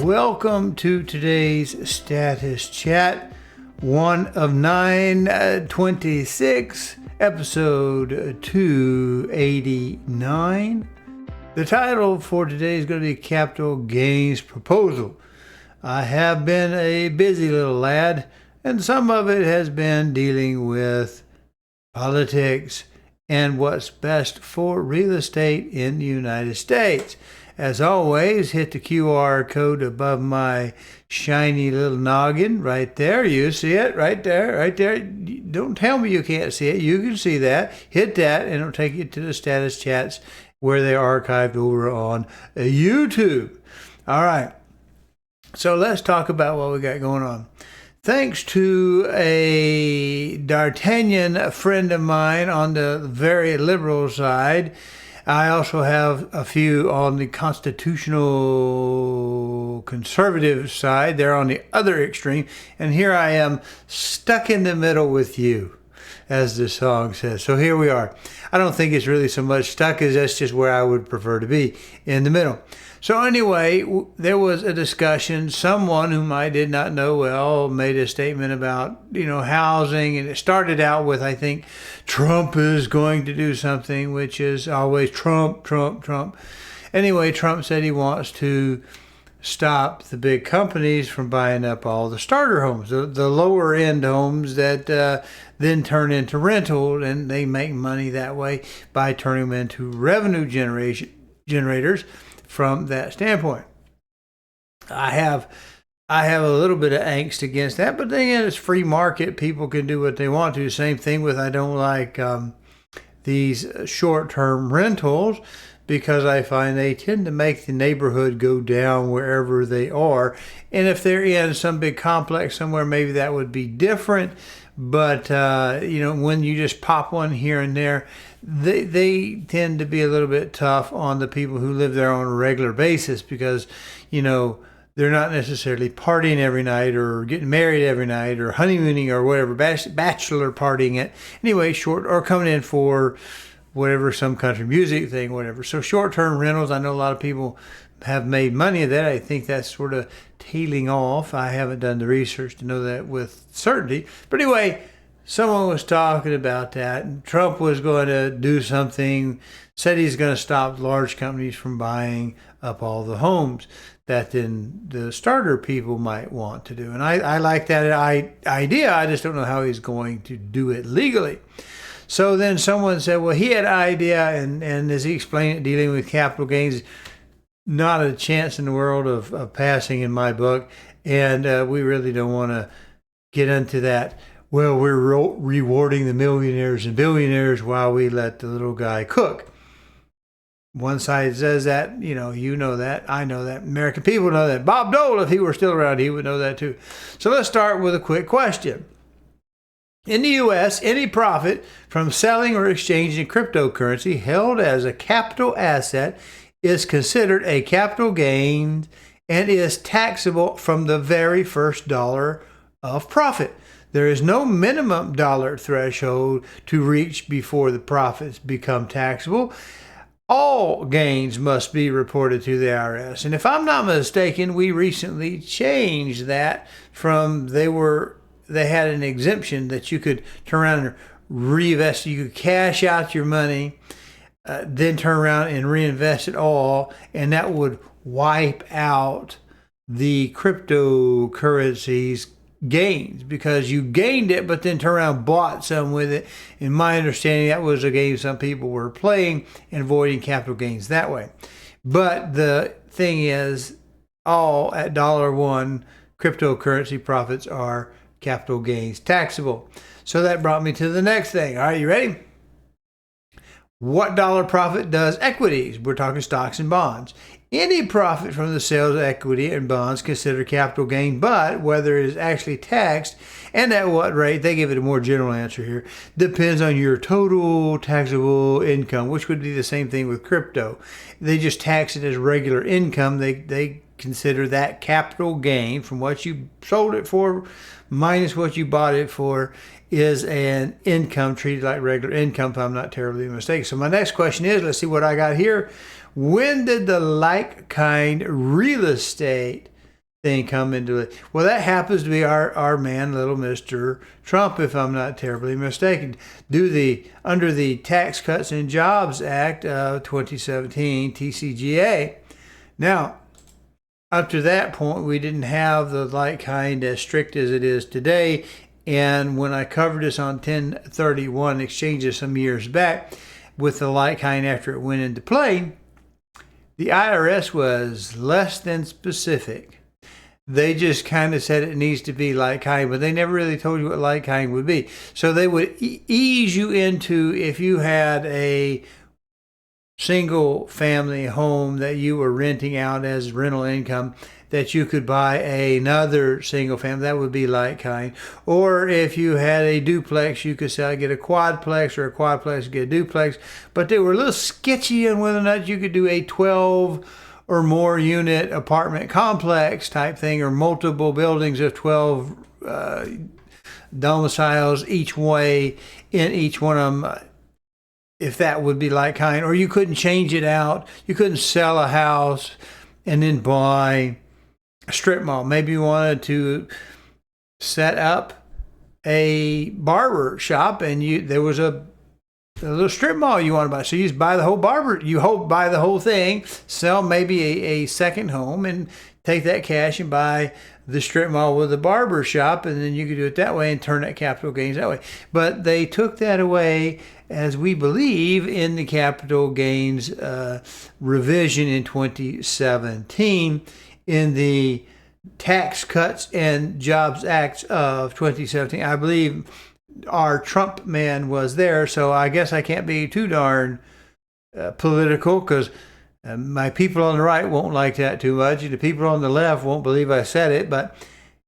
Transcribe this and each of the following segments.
Welcome to today's status chat, one of 926, episode 289. The title for today is going to be Capital Gains Proposal. I have been a busy little lad, and some of it has been dealing with politics and what's best for real estate in the United States. As always, hit the QR code above my shiny little noggin right there. You see it right there, right there. Don't tell me you can't see it. You can see that. Hit that, and it'll take you to the status chats where they're archived over on YouTube. All right. So let's talk about what we got going on. Thanks to a D'Artagnan friend of mine on the very liberal side, I also have a few on the constitutional conservative side. They're on the other extreme. And here I am stuck in the middle with you, as the song says. So here we are. I don't think it's really so much stuck as that's just where I would prefer to be, in the middle. So anyway, there was a discussion. Someone whom I did not know well made a statement about, housing. And it started out with, I think, Trump is going to do something, which is always Trump, Trump, Trump. Anyway, Trump said he wants to stop the big companies from buying up all the starter homes, the lower end homes that then turn into rental, and they make money that way by turning them into revenue generators from that standpoint. I have a little bit of angst against that, but then again, it's free market. People can do what they want to. Same thing with I don't like these short-term rentals, because I find they tend to make the neighborhood go down wherever they are. And if they're in some big complex somewhere, maybe that would be different. But, when you just pop one here and there, they tend to be a little bit tough on the people who live there on a regular basis, because, they're not necessarily partying every night or getting married every night or honeymooning or whatever, bachelor partying it. Anyway, or coming in for whatever, some country music thing, whatever. So short-term rentals, I know a lot of people have made money of that. I think that's sort of tailing off. I haven't done the research to know that with certainty. But anyway, someone was talking about that, and Trump was going to do something, said he's going to stop large companies from buying up all the homes that then the starter people might want to do. And I like that idea. I just don't know how he's going to do it legally. So then someone said, well, he had an idea, and as he explained it, dealing with capital gains, not a chance in the world of passing in my book. And we really don't want to get into that. Well, we're rewarding the millionaires and billionaires while we let the little guy cook. One side says that, you know that, I know that, American people know that. Bob Dole, if he were still around, he would know that too. So let's start with a quick question. In the U.S., any profit from selling or exchanging cryptocurrency held as a capital asset is considered a capital gain and is taxable from the very first dollar of profit. There is no minimum dollar threshold to reach before the profits become taxable. All gains must be reported to the IRS. And if I'm not mistaken, we recently changed that from they had an exemption that you could turn around and reinvest. You could cash out your money, then turn around and reinvest it all, and that would wipe out the cryptocurrencies gains, because you gained it but then turn around and bought some with it. In my understanding, that was a game some people were playing and avoiding capital gains that way. But the thing is, all at $1 cryptocurrency profits are capital gains taxable. So that brought me to the next thing. All right, you ready? What dollar profit does equities? We're talking stocks and bonds. Any profit from the sales of equity and bonds considered capital gain, but whether it is actually taxed and at what rate, they give it a more general answer here, depends on your total taxable income, which would be the same thing with crypto. They just tax it as regular income. They consider that capital gain from what you sold it for minus what you bought it for is an income treated like regular income, if I'm not terribly mistaken. So my next question is, let's see what I got here. When did the like-kind real estate thing come into it. Well, that happens to be our man, little Mr. Trump, if I'm not terribly mistaken. Under the Tax Cuts and Jobs Act of 2017, TCJA. Now, up to that point, we didn't have the like kind as strict as it is today. And when I covered this on 1031 exchanges some years back with the like kind after it went into play, the IRS was less than specific. They just kind of said it needs to be like kind, but they never really told you what like kind would be. So they would ease you into, if you had a single family home that you were renting out as rental income, that you could buy another single family, that would be like kind. Or if you had a duplex, you could say get a quadplex, or a quadplex get a duplex. But they were a little sketchy on whether or not you could do a 12 or more unit apartment complex type thing, or multiple buildings of 12 domiciles each way in each one of them, if that would be like kind. Or you couldn't change it out. You couldn't sell a house and then buy a strip mall. Maybe you wanted to set up a barber shop and there was a little strip mall you want to buy. So you just buy the whole buy the whole thing, sell maybe a second home, and take that cash and buy the strip mall with a barber shop, and then you could do it that way and turn that capital gains that way. But they took that away, as we believe, in the capital gains revision in 2017 in the Tax Cuts and Jobs Act of 2017. I believe our Trump man was there, so I guess I can't be too darn political, because my people on the right won't like that too much. The people on the left won't believe I said it, but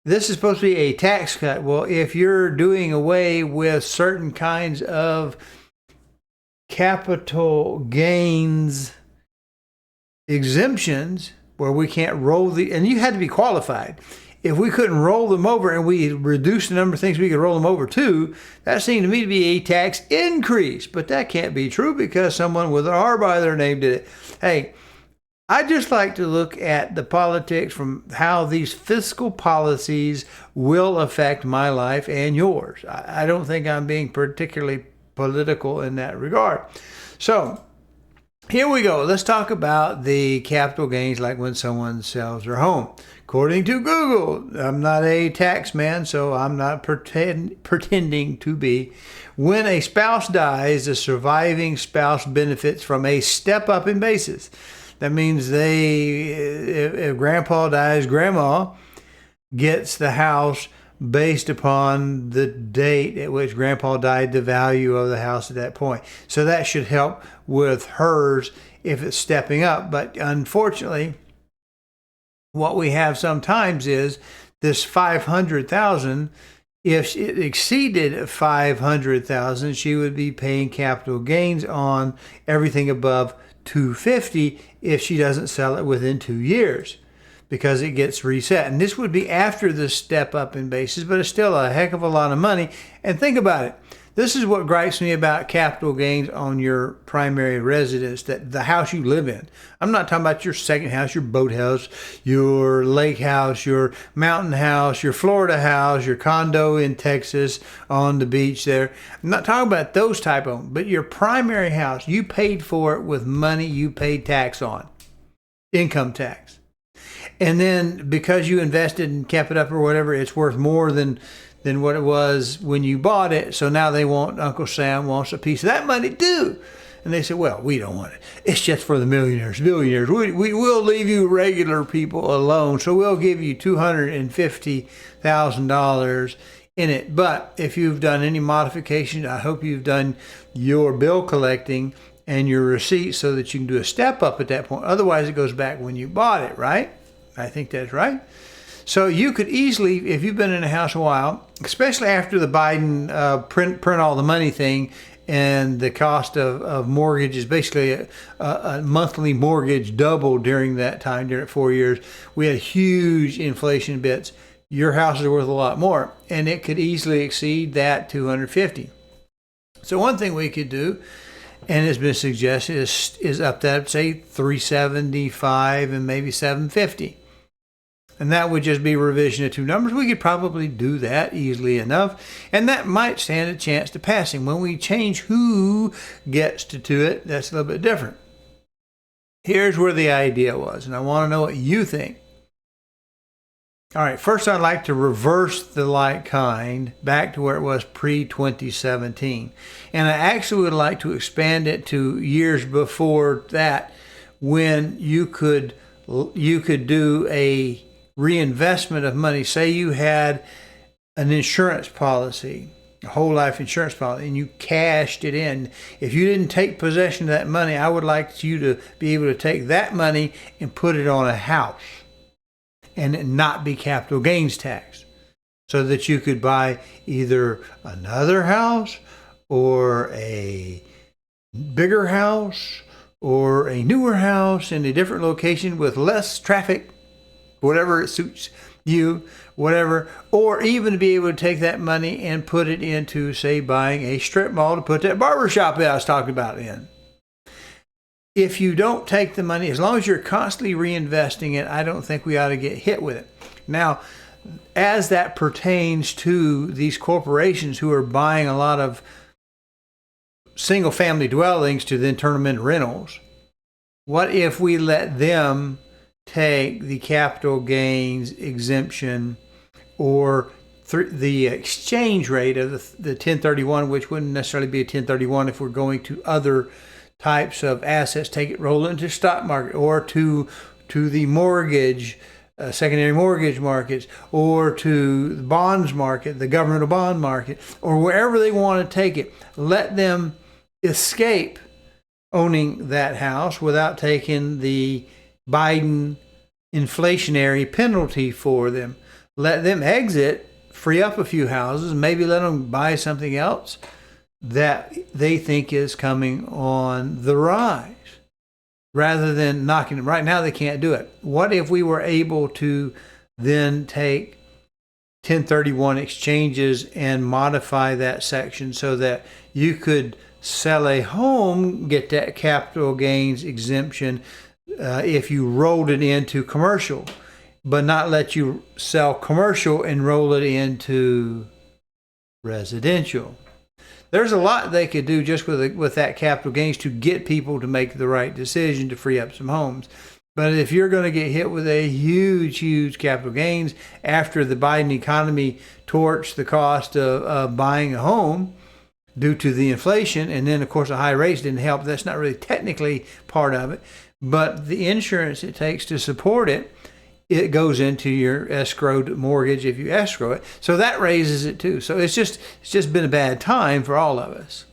this is supposed to be a tax cut. Well, if you're doing away with certain kinds of capital gains exemptions, where we can't roll and you had to be qualified. If we couldn't roll them over and we reduced the number of things we could roll them over to, that seemed to me to be a tax increase. But that can't be true, because someone with an R by their name did it. Hey, I just like to look at the politics from how these fiscal policies will affect my life and yours. I don't think I'm being particularly political in that regard. So here we go. Let's talk about the capital gains, like when someone sells their home. According to Google, I'm not a tax man, so I'm not pretending to be. When a spouse dies, the surviving spouse benefits from a step up in basis. That means if grandpa dies, grandma gets the house based upon the date at which grandpa died, the value of the house at that point. So that should help with hers if it's stepping up. But unfortunately, what we have sometimes is this $500,000. If it exceeded $500,000, she would be paying capital gains on everything above $250,000 if she doesn't sell it within 2 years, because it gets reset. And this would be after the step up in basis, but it's still a heck of a lot of money. And think about it. This is what gripes me about capital gains on your primary residence, that the house you live in. I'm not talking about your second house, your boat house, your lake house, your mountain house, your Florida house, your condo in Texas on the beach there. I'm not talking about those type of them, but your primary house, you paid for it with money you paid tax on, income tax. And then because you invested and kept it up or whatever, it's worth more than what it was when you bought it. So now Uncle Sam wants a piece of that money too. And they said, well, we don't want it. It's just for the millionaires, billionaires. We will leave you regular people alone. So we'll give you $250,000 in it. But if you've done any modification, I hope you've done your bill collecting and your receipts so that you can do a step up at that point. Otherwise, it goes back when you bought it, right? I think that's right. So you could easily, if you've been in a house a while, especially after the Biden print all the money thing, and the cost of mortgage is basically a monthly mortgage doubled during that time, during 4 years. We had huge inflation bits. Your house is worth a lot more, and it could easily exceed that $250,000. So one thing we could do, and it's been suggested, is up that, say, $375,000 and maybe $750,000. And that would just be revision of two numbers. We could probably do that easily enough. And that might stand a chance to passing. When we change who gets to do it, that's a little bit different. Here's where the idea was, and I want to know what you think. All right, first I'd like to reverse the like kind back to where it was pre-2017. And I actually would like to expand it to years before that, when you could do a reinvestment of money. Say you had an insurance policy, a whole life insurance policy, and you cashed it in. If you didn't take possession of that money, I would like you to be able to take that money and put it on a house and it not be capital gains taxed, so that you could buy either another house or a bigger house or a newer house in a different location with less traffic, whatever it suits you, whatever, or even to be able to take that money and put it into, say, buying a strip mall to put that barber shop that I was talking about in. If you don't take the money, as long as you're constantly reinvesting it, I don't think we ought to get hit with it. Now, as that pertains to these corporations who are buying a lot of single family dwellings to then turn them into rentals, what if we let them take the capital gains exemption or the exchange rate of the 1031, which wouldn't necessarily be a 1031 if we're going to other types of assets, take it, roll it into stock market or to the mortgage, secondary mortgage markets, or to the bonds market, the governmental bond market, or wherever they want to take it. Let them escape owning that house without taking the Biden inflationary penalty for them. Let them exit, free up a few houses, and maybe let them buy something else that they think is coming on the rise, rather than knocking it. Right now they can't do it. What if we were able to then take 1031 exchanges and modify that section so that you could sell a home, get that capital gains exemption if you rolled it into commercial, but not let you sell commercial and roll it into residential? There's a lot they could do just with that capital gains to get people to make the right decision to free up some homes. But if you're going to get hit with a huge capital gains after the Biden economy torched the cost of buying a home due to the inflation, and then of course the high rates didn't help. That's not really technically part of it, but the insurance it takes to support it, it goes into your escrowed mortgage if you escrow it. So that raises it too. So it's just been a bad time for all of us.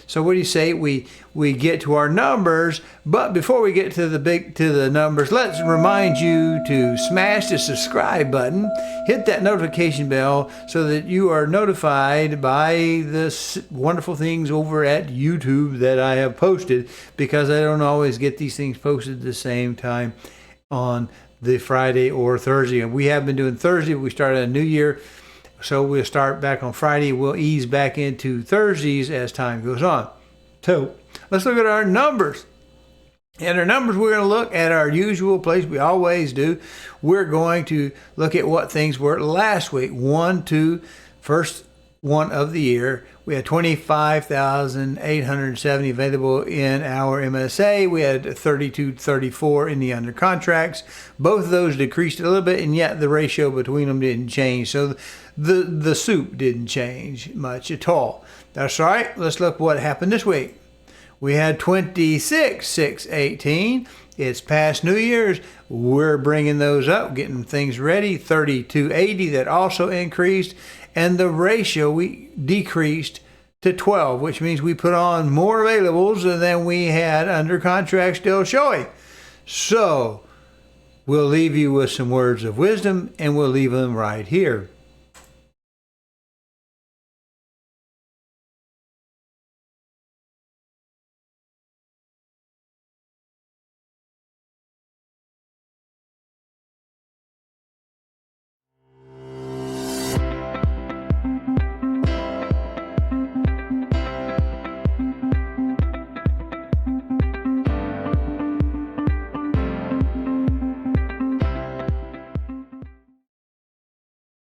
So what do you say we get to our numbers? But before we get to the numbers, let's remind you to smash the subscribe button, hit that notification bell so that you are notified by the wonderful things over at YouTube that I have posted, because I don't always get these things posted at the same time on the Friday or Thursday. And we have been doing Thursday. We started a new year, so we'll start back on Friday. We'll ease back into Thursdays as time goes on. So let's look at our numbers. And our numbers, we're going to look at our usual place. We always do. We're going to look at what things were last week. First one of the year. We had 25,870 available in our MSA. We had 3234 in the under contracts. Both of those decreased a little bit, and yet the ratio between them didn't change. So the soup didn't change much at all. That's all right. Let's look what happened this week. We had 26,618. It's past New Year's. We're bringing those up, getting things ready. 3280, that also increased. And the ratio, we decreased to 12, which means we put on more availables than we had under contract still showing. So we'll leave you with some words of wisdom, and we'll leave them right here.